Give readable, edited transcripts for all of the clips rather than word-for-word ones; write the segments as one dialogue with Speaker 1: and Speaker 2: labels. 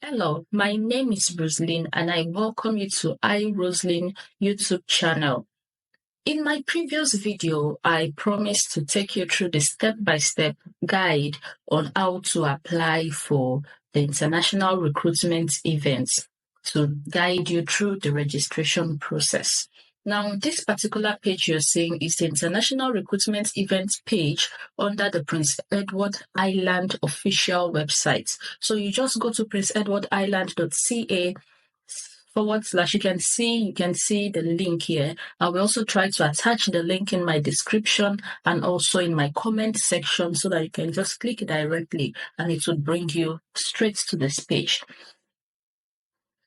Speaker 1: Hello, my name is Roseline and I welcome you to Roseline YouTube channel. In my previous video, I promised to take you through the step-by-step guide on how to apply for the international recruitment events to guide you through the registration process. Now, this particular page you're seeing is the International Recruitment Events page under the Prince Edward Island official website. So you just go to princeedwardisland.ca / you can see the link here. I will also try to attach the link in my description and also in my comment section so that you can just click directly and it will bring you straight to this page.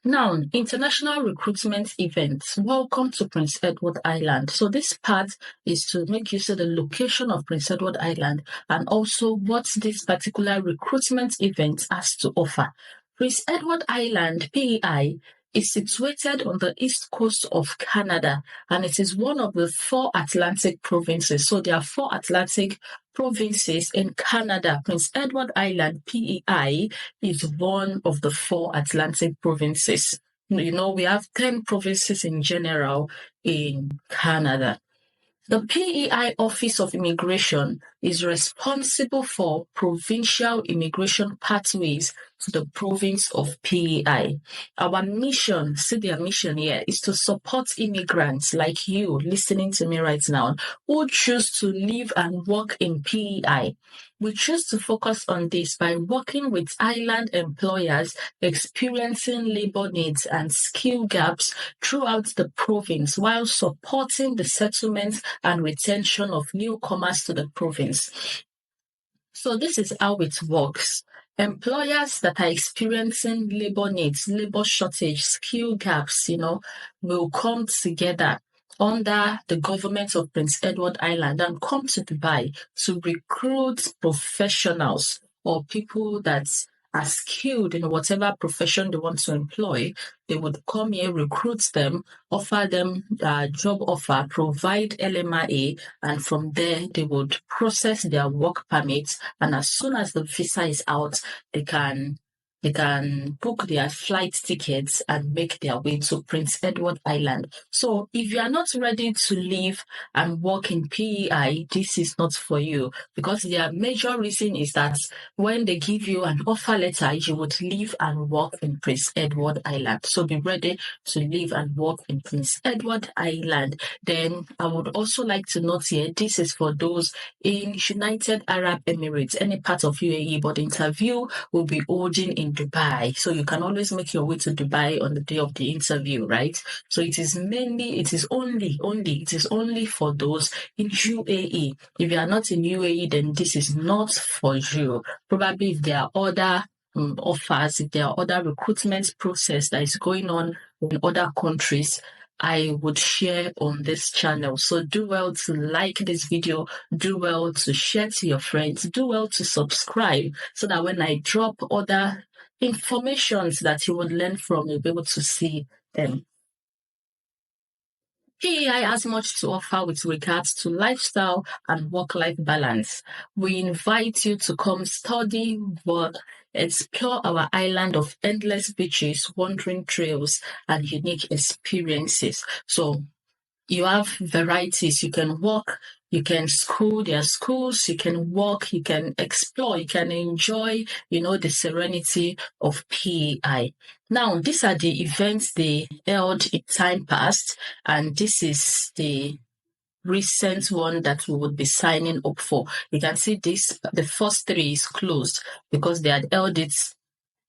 Speaker 1: Now, international recruitment events. Welcome to Prince Edward Island. So this part is to make you see the location of Prince Edward Island and also what this particular recruitment event has to offer. Prince Edward Island, PEI, is situated on the east coast of Canada, and it is one of the 4 Atlantic provinces. So there are 4 Atlantic provinces in Canada. Prince Edward Island, PEI, is one of the 4 Atlantic provinces. You know, we have 10 provinces in general in Canada. The PEI Office of Immigration is responsible for provincial immigration pathways to the province of PEI. Our mission, see their mission here, is to support immigrants like you listening to me right now who choose to live and work in PEI. We choose to focus on this by working with island employers experiencing labor needs and skill gaps throughout the province while supporting the settlement and retention of newcomers to the province. So this is how it works. Employers that are experiencing labor needs, labor shortage, skill gaps, will come together under the government of Prince Edward Island and come to Dubai to recruit professionals or people that are skilled in whatever profession they want to employ. They would come here, recruit them, offer them a job offer, provide LMIA, and from there they would process their work permits. And as soon as the visa is out, they can book their flight tickets and make their way to Prince Edward Island. So if you are not ready to live and work in PEI, this is not for you, because their major reason is that when they give you an offer letter, you would live and work in Prince Edward Island. So be ready to live and work in Prince Edward Island. Then I would also like to note here, this is for those in United Arab Emirates, any part of UAE, but the interview will be holding in Dubai. So you can always make your way to Dubai on the day of the interview, right? So it is only for those in UAE. If you are not in UAE, then this is not for you. Probably if there are other offers, if there are other recruitment process that is going on in other countries, I would share on this channel. So do well to like this video, do well to share to your friends, do well to subscribe so that when I drop other informations that you would learn from, you'll be able to see them. PEI has much to offer with regards to lifestyle and work-life balance. We invite you to come study, work, explore our island of endless beaches, wandering trails, and unique experiences. So you have varieties. You can walk, you can school, there are schools, you can walk, you can explore, you can enjoy, the serenity of PEI. Now, these are the events they held in time past, and this is the recent one that we would be signing up for. You can see this, the first 3 is closed because they had held it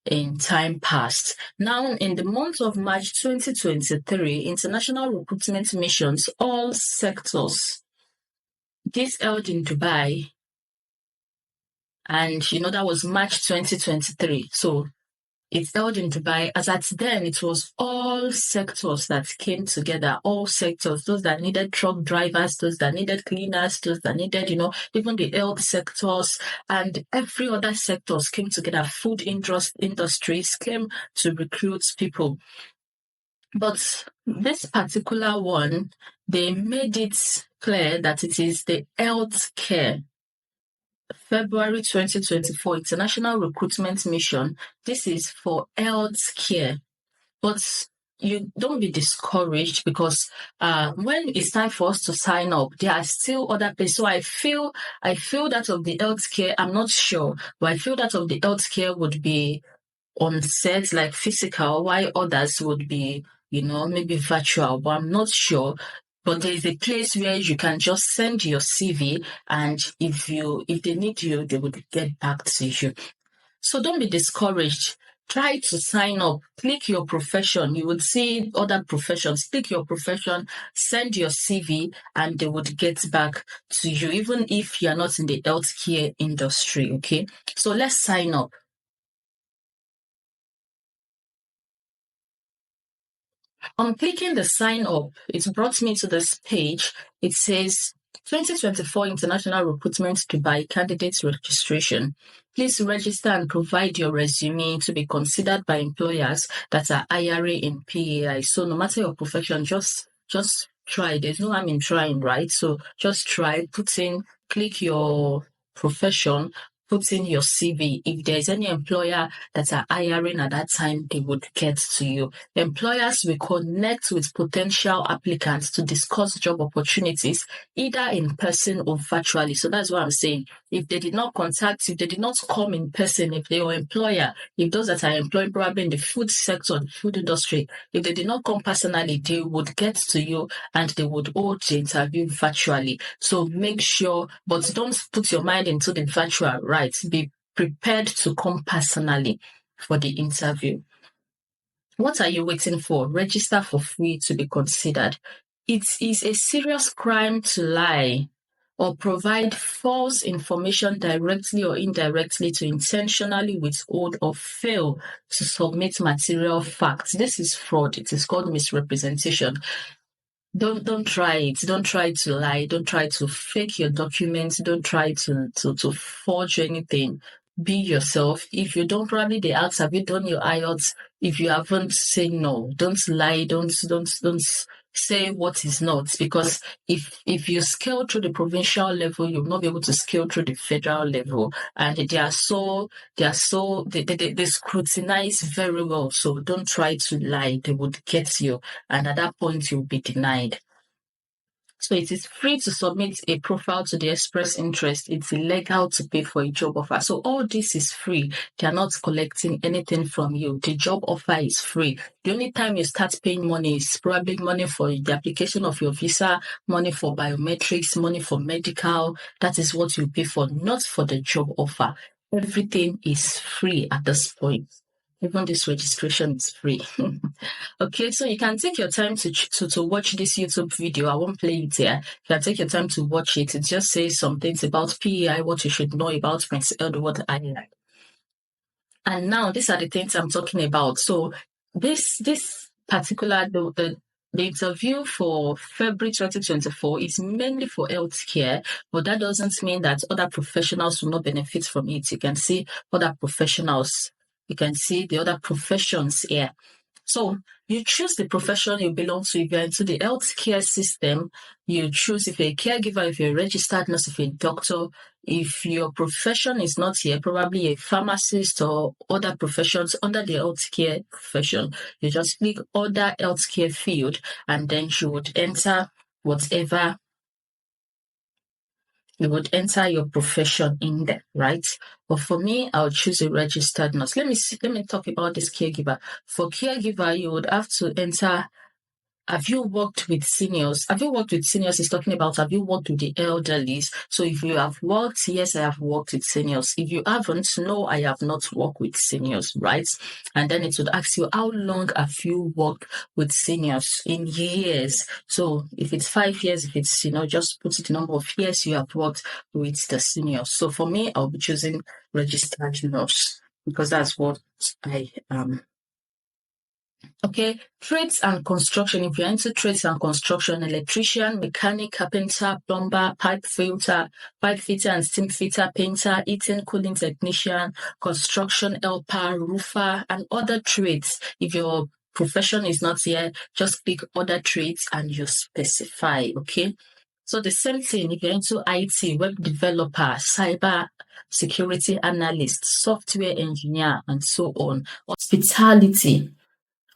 Speaker 1: in time past. Now, in the month of March 2023, international recruitment missions, all sectors, this held in Dubai, and that was March 2023. So it's held in Dubai. As at then, it was all sectors that came together, all sectors, those that needed truck drivers, those that needed cleaners, those that needed, even the health sectors and every other sectors came together. Food industries came to recruit people. But this particular one, they made it clear that it is the health care February 2024 International Recruitment Mission. This is for healthcare. But you don't be discouraged because when it's time for us to sign up, there are still other places. So I feel that of the healthcare, I'm not sure, but I feel that of the healthcare would be on set, like physical, while others would be, maybe virtual, but I'm not sure. But there is a place where you can just send your CV, and if they need you, they would get back to you. So don't be discouraged. Try to sign up. Click your profession. You would see other professions. Click your profession, send your CV, and they would get back to you, even if you're not in the healthcare industry. Okay. So let's sign up. On clicking the sign up, it brought me to this page. It says 2024 International Recruitment Dubai Candidates Registration. Please register and provide your resume to be considered by employers that are hiring in PAI. So no matter your profession, just try. There's no harm in trying, right? So just try, click your profession, put in your CV. If there's any employer that are hiring at that time, they would get to you. Employers will connect with potential applicants to discuss job opportunities, either in person or virtually. So that's what I'm saying. If they did not contact, if they did not come in person, if they were employer, if those that are employed probably in the food sector, the food industry, if they did not come personally, they would get to you and they would hold the interview virtually. So make sure, but don't put your mind into the virtual, right? Be prepared to come personally for the interview. What are you waiting for? Register for free to be considered. It is a serious crime to lie or provide false information directly or indirectly to intentionally withhold or fail to submit material facts. This is fraud. It is called misrepresentation. Don't try it. Don't try to lie. Don't try to fake your documents. Don't try to forge anything. Be yourself. If you don't, probably they ask, have you done your IELTS? If you haven't, say no. Don't lie. Don't say what is not, because if you scale through the provincial level, you'll not be able to scale through the federal level. And they scrutinize very well. So don't try to lie. They would get you. And at that point, you'll be denied. So it is free to submit a profile to the express interest. It's illegal to pay for a job offer. So all this is free. They are not collecting anything from you. The job offer is free. The only time you start paying money is probably money for the application of your visa, money for biometrics, money for medical. That is what you pay for, not for the job offer. Everything is free at this point. Even this registration is free. Okay, so you can take your time to watch this YouTube video. I won't play it here. You can take your time to watch it. It just says some things about PEI, what you should know about Prince Edward Island. And now these are the things I'm talking about. So this particular the interview for February 2024 is mainly for healthcare, but that doesn't mean that other professionals will not benefit from it. You can see other professionals. You can see the other professions here. So you choose the profession you belong to. If you're into the healthcare system, you choose if you're a caregiver, if you're a registered nurse, if you're a doctor. If your profession is not here, probably a pharmacist or other professions under the healthcare profession, you just click other healthcare field and then you would enter whatever you would enter your profession in there, right? But for me, I'll choose a registered nurse. Let me talk about this caregiver. For caregiver, you would have to enter. Have you worked with seniors? Have you worked with seniors? It's talking about have you worked with the elderly? So if you have worked, yes, I have worked with seniors. If you haven't, no, I have not worked with seniors, right? And then it would ask you, how long have you worked with seniors in years? So if it's 5 years, if it's, just put it the number of years you have worked with the seniors. So for me, I'll be choosing registered nurse because that's what I am. Okay, trades and construction. If you're into trades and construction, electrician, mechanic, carpenter, plumber, pipe fitter and steam fitter, painter, heating, cooling technician, construction helper, roofer, and other trades. If your profession is not here, just click other trades and you specify, okay? So the same thing, if you're into IT, web developer, cyber security analyst, software engineer, and so on. Hospitality,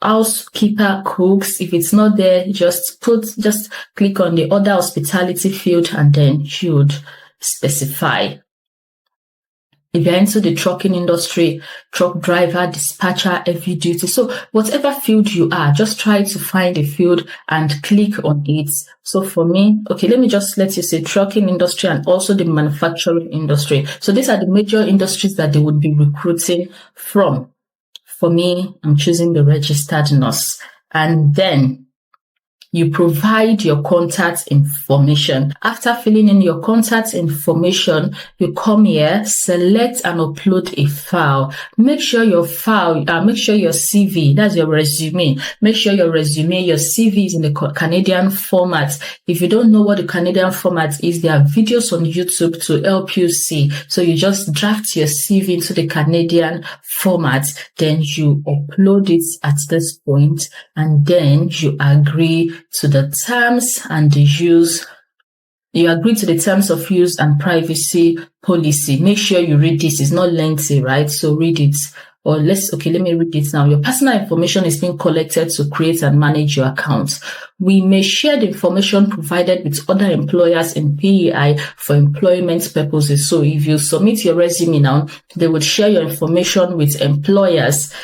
Speaker 1: housekeeper, cooks. If it's not there, just click on the other hospitality field and then you would specify. If you're into the trucking industry, truck driver, dispatcher, heavy duty. So whatever field you are, just try to find a field and click on it. So for me, okay, let you say trucking industry and also the manufacturing industry. So these are the major industries that they would be recruiting from. For me, I'm choosing the registered nurse. And then you provide your contact information. After filling in your contact information, you come here, select and upload a file. Make sure your CV, that's your resume. Make sure your CV is in the Canadian format. If you don't know what the Canadian format is, there are videos on YouTube to help you see. So you just draft your CV into the Canadian format, then you upload it at this point, and then you agree to the terms and the use. You agree to the terms of use and privacy policy. Make sure you read this. It's not lengthy, right? So read it. Let me read it now. Your personal information is being collected to create and manage your account. We may share the information provided with other employers in PEI for employment purposes. So if you submit your resume now, they would share your information with employers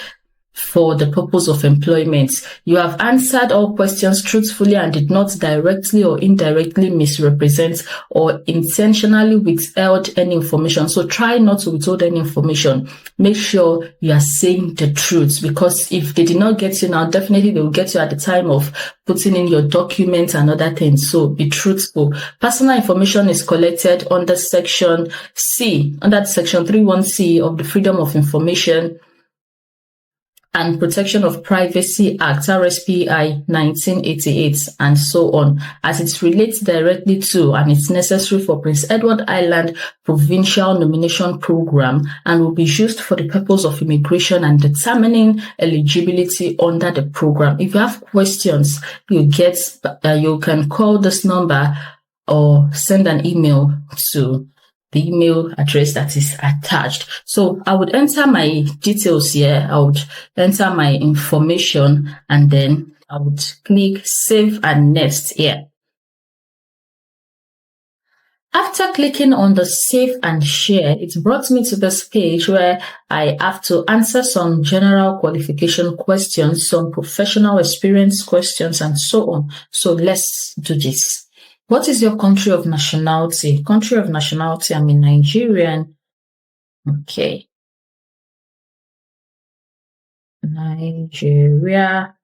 Speaker 1: for the purpose of employment. You have answered all questions truthfully and did not directly or indirectly misrepresent or intentionally withheld any information. So try not to withhold any information. Make sure you are saying the truth, because if they did not get you now, definitely they will get you at the time of putting in your documents and other things. So be truthful. Personal information is collected under Section 31C of the Freedom of Information and Protection of Privacy Act, RSPI 1988, and so on, as it relates directly to and it's necessary for Prince Edward Island Provincial Nomination Program and will be used for the purpose of immigration and determining eligibility under the program. If you have questions, you can call this number or send an email to the email address that is attached. So I would enter my details here. I would enter my information and then I would click Save and Next here. After clicking on the Save and Share, it brought me to this page where I have to answer some general qualification questions, some professional experience questions, and so on. So let's do this. What is your country of nationality? Country of nationality, I'm a Nigerian. Okay. Nigeria.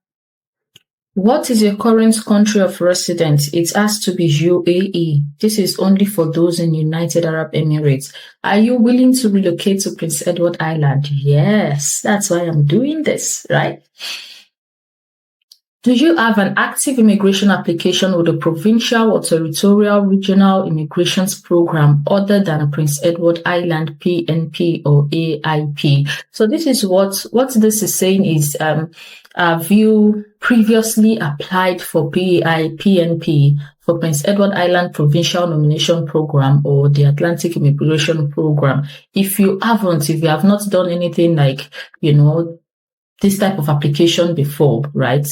Speaker 1: What is your current country of residence? It has to be UAE. This is only for those in United Arab Emirates. Are you willing to relocate to Prince Edward Island? Yes, that's why I'm doing this, right? Do you have an active immigration application with a provincial or territorial regional immigrations program other than Prince Edward Island PNP or AIP? So this is what this is saying is, have you previously applied for PEI, PNP for Prince Edward Island Provincial Nomination Program or the Atlantic Immigration Program? If you have not done anything like, this type of application before, right?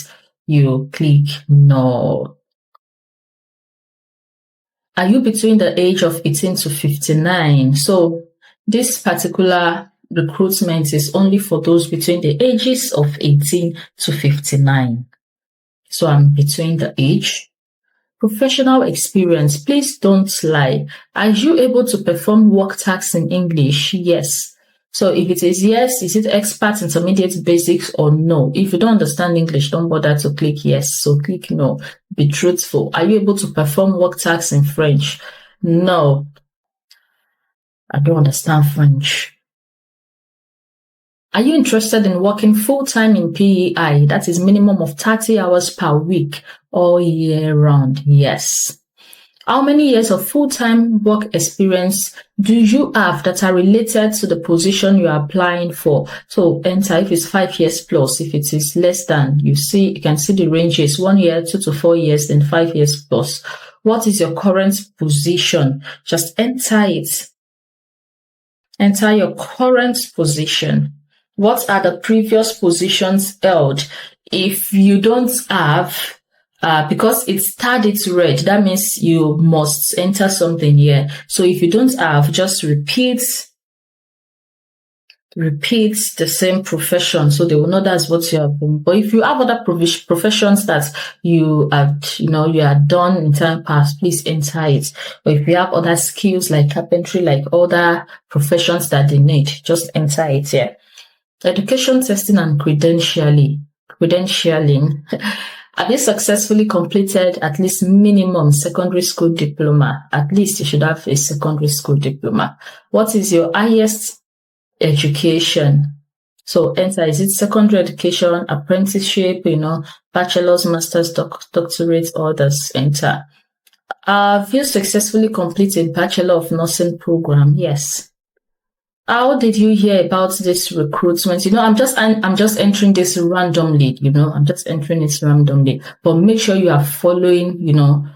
Speaker 1: You click No. Are you between the age of 18 to 59? So this particular recruitment is only for those between the ages of 18 to 59. So I'm between the age. Professional experience, please don't lie. Are you able to perform work tasks in English? Yes. So if it is yes, is it expert, intermediate, basics, or no? If you don't understand English, don't bother to click yes. So click no. Be truthful. Are you able to perform work tasks in French? No. I don't understand French. Are you interested in working full-time in PEI? That is minimum of 30 hours per week all year round. Yes. How many years of full-time work experience do you have that are related to the position you are applying for? So enter if it's 5 years plus. If it is less than, you can see the range is 1 year, 2 to 4 years, then 5 years plus. What is your current position? Just enter it. Enter your current position. What are the previous positions held? If you don't have, because it's tagged, it's red, that means you must enter something here. So if you don't have, just repeat the same profession, so they will know that's what you have been. But if you have other professions that you have, you are done in time past, please enter it. Or if you have other skills like carpentry, like other professions that they need, just enter it here. Education testing and credentialing. Have you successfully completed at least minimum secondary school diploma? At least you should have a secondary school diploma. What is your highest education? So enter, is it secondary education, apprenticeship, bachelor's, master's, doctorate, others? Enter. Have you successfully completed Bachelor of Nursing program? Yes. How did you hear about this recruitment? I'm just entering this randomly, I'm just entering this randomly, but make sure you are following,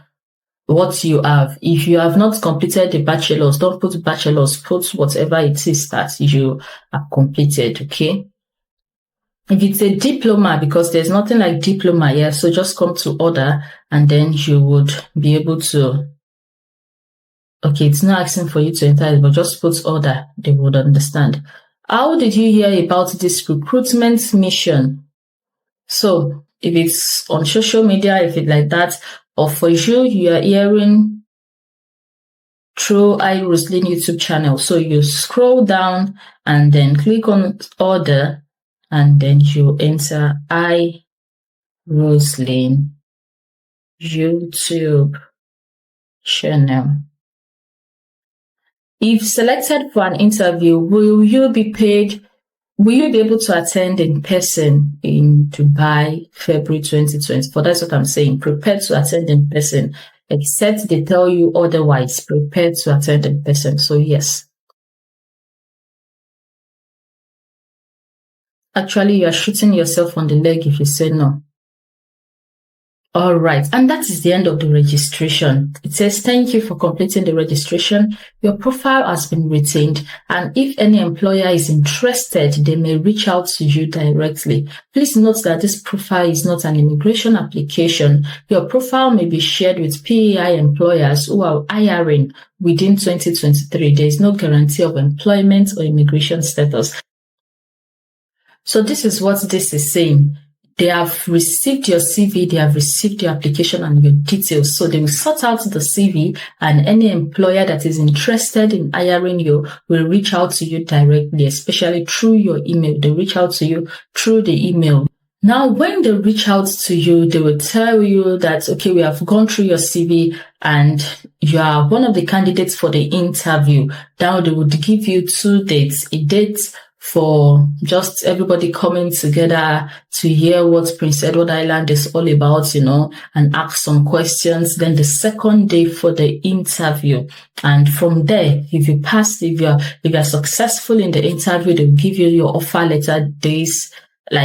Speaker 1: what you have. If you have not completed the bachelor's, don't put bachelor's, put whatever it is that you have completed, okay? If it's a diploma, because there's nothing like diploma here, so just come to order and then you would be able to, okay, it's not asking for you to enter it, but just put order, they would understand. How did you hear about this recruitment mission? So if it's on social media, if it's like that, or for you are hearing through Roseline YouTube channel. So you scroll down and then click on order, and then you enter Roseline YouTube channel. If selected for an interview, will you be paid? Will you be able to attend in person in Dubai, February 2024? That's what I'm saying. Prepare to attend in person, except they tell you otherwise. Prepare to attend in person. So yes. Actually, you are shooting yourself on the leg if you say no. All right, and that is the end of the registration. It says, thank you for completing the registration. Your profile has been retained, and if any employer is interested, they may reach out to you directly. Please note that this profile is not an immigration application. Your profile may be shared with PEI employers who are hiring within 2023. There is no guarantee of employment or immigration status. So this is what this is saying. They have received your CV, they have received your application and your details. So they will sort out the CV, and any employer that is interested in hiring you will reach out to you directly, especially through your email. They reach out to you through the email. Now, when they reach out to you, they will tell you that, okay, we have gone through your CV and you are one of the candidates for the interview. Now they would give you 2 dates, a date for just everybody coming together to hear what Prince Edward Island is all about, and ask some questions. Then the second day for the interview. And from there, if you pass, if you're successful in the interview, they'll give you your offer letter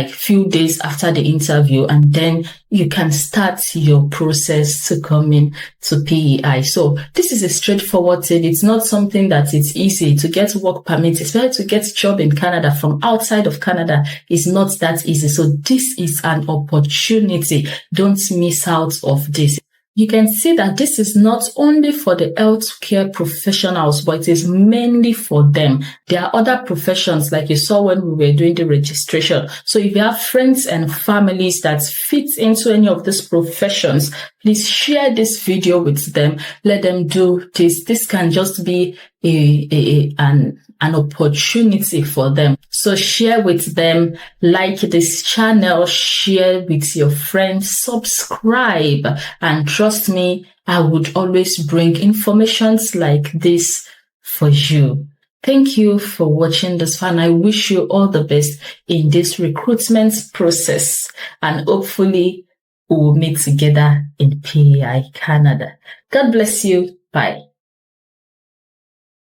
Speaker 1: few days after the interview, and then you can start your process to come in to PEI. So this is a straightforward thing. It's not something that it's easy to get work permit, especially to get a job in Canada from outside of Canada is not that easy. So this is an opportunity. Don't miss out of this. You can see that this is not only for the healthcare professionals, but it is mainly for them. There are other professions like you saw when we were doing the registration. So if you have friends and families that fit into any of these professions, please share this video with them. Let them do this. This can just be an opportunity for them. So share with them, like this channel, share with your friends, subscribe, and trust me, I would always bring informations like this for you. Thank you for watching this far, and I wish you all the best in this recruitment process, and hopefully we will meet together in PEI Canada. God bless you. Bye.